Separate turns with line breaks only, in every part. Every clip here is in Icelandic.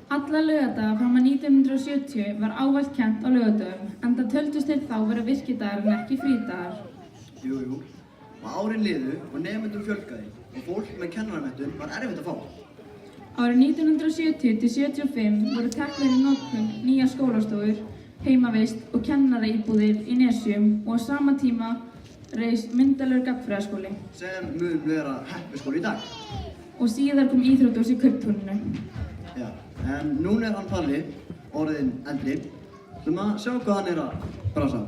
Alla laugardaga fram að 1970 var ávallt kennt á laugardögum, enda töldust þeir þá vera virkidagar en ekki frídagar.
Jú, og árin liðu og nemendum fjölgaði og fólk með kennaramenntun var erfitt að fá.
Árið 1970 til 75 voru teknar í notkun nýjar skólastofur, heimavist og kennaraíbúðir í Nesjum og á sama tíma reis myndarlegur gagnfræðaskóli.
Sem mun vera heppiskóli í dag.
Og síðar kom íþróttahús í Kauptúninu.
Já, en núna hann Palli, orðinn eldri, að sjá hvað hann að brasa.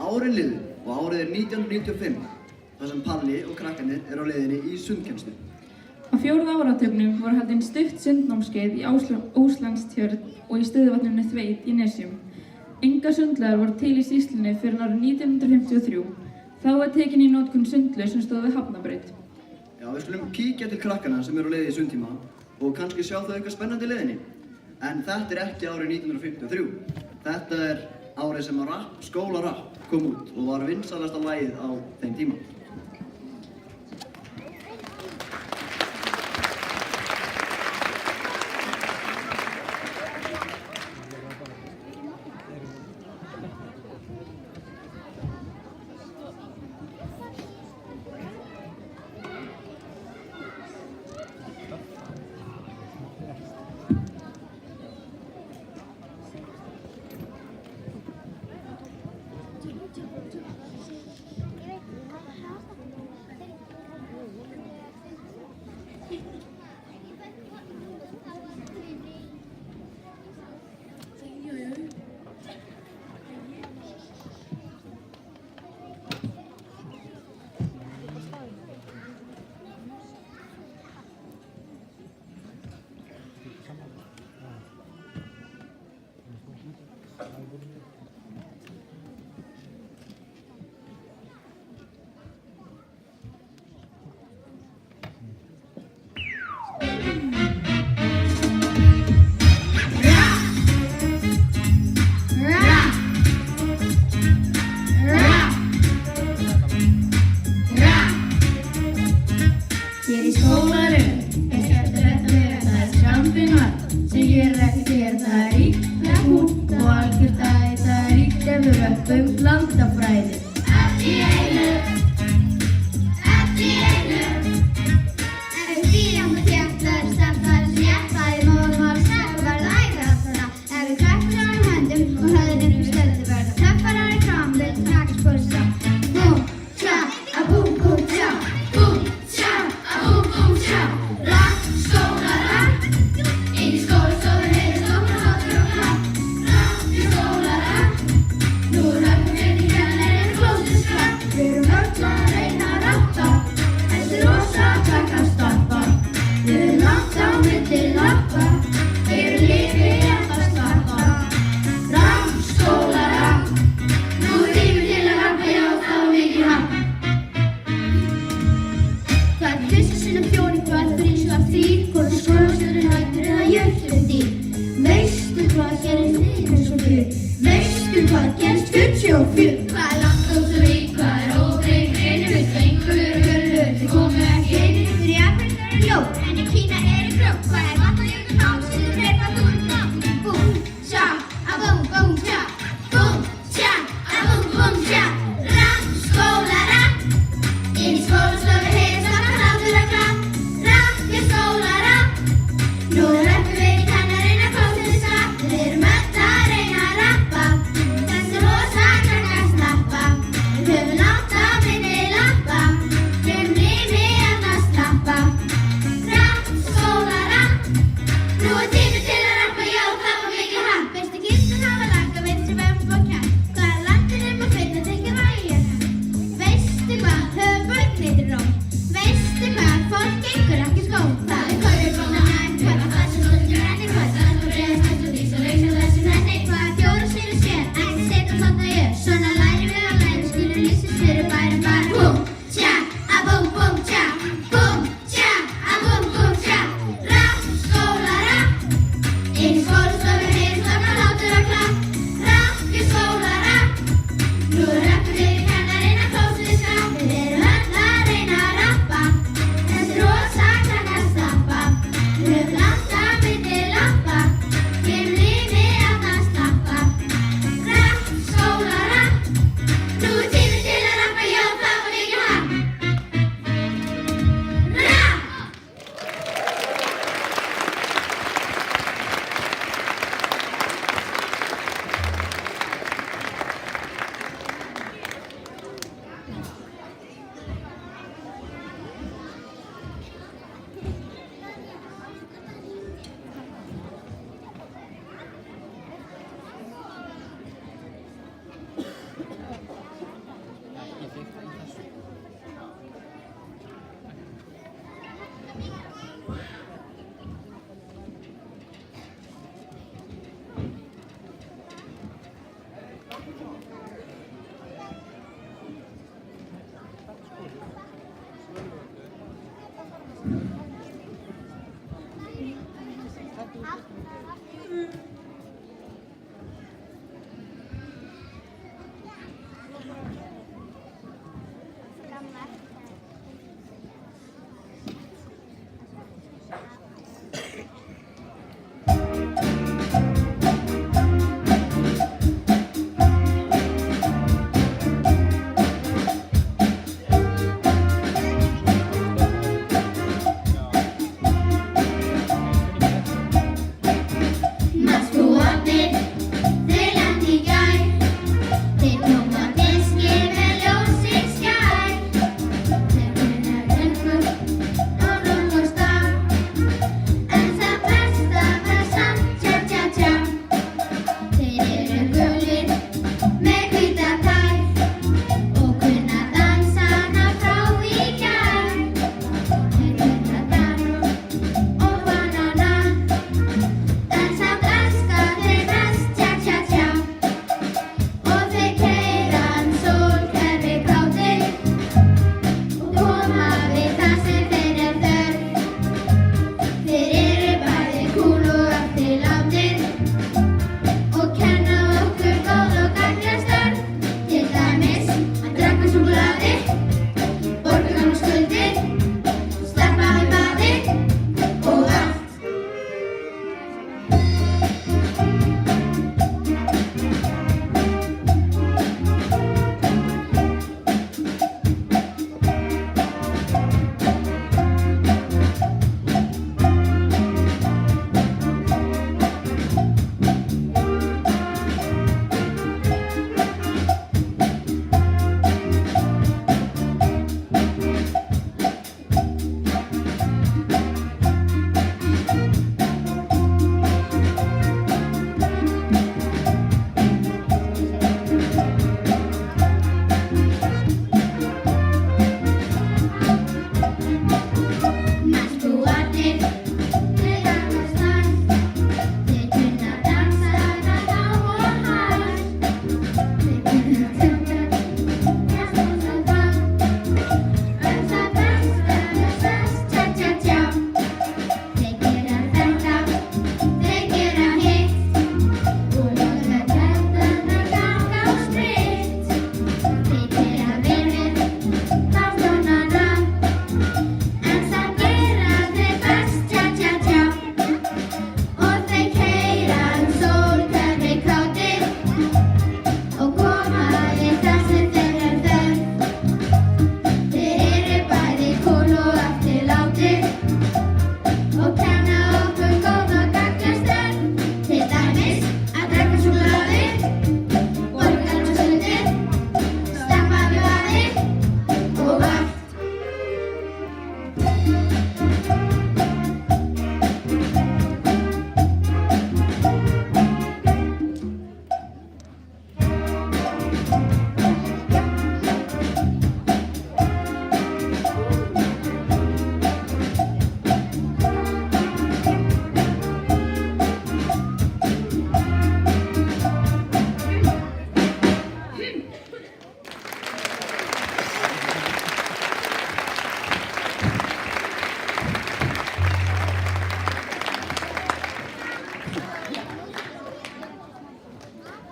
Árin liðu og árið 1995, þar sem Palli og krakkarnir á leiðinni í sundkennslu.
Á 4. áratugnum voru haldin stutt sundnámskeið í Óslandstjörn og í stöðuvatninu Þveit í Nesjum. Engar sundlaugar voru til í sýslunni fyrr en árið 1953. Þá var tekin í notkun sundlaug sem stóð við Hafnabraut.
Já, við skulum kíkja til krakkana sem á leiði í sundtíma og kannski sjá þau eitthvað spennandi í leiðinni. En þetta ekki árið 1953. Þetta árið sem skólarapp kom út og var vinsælasta lagið á þeim tíma.
Alltaf.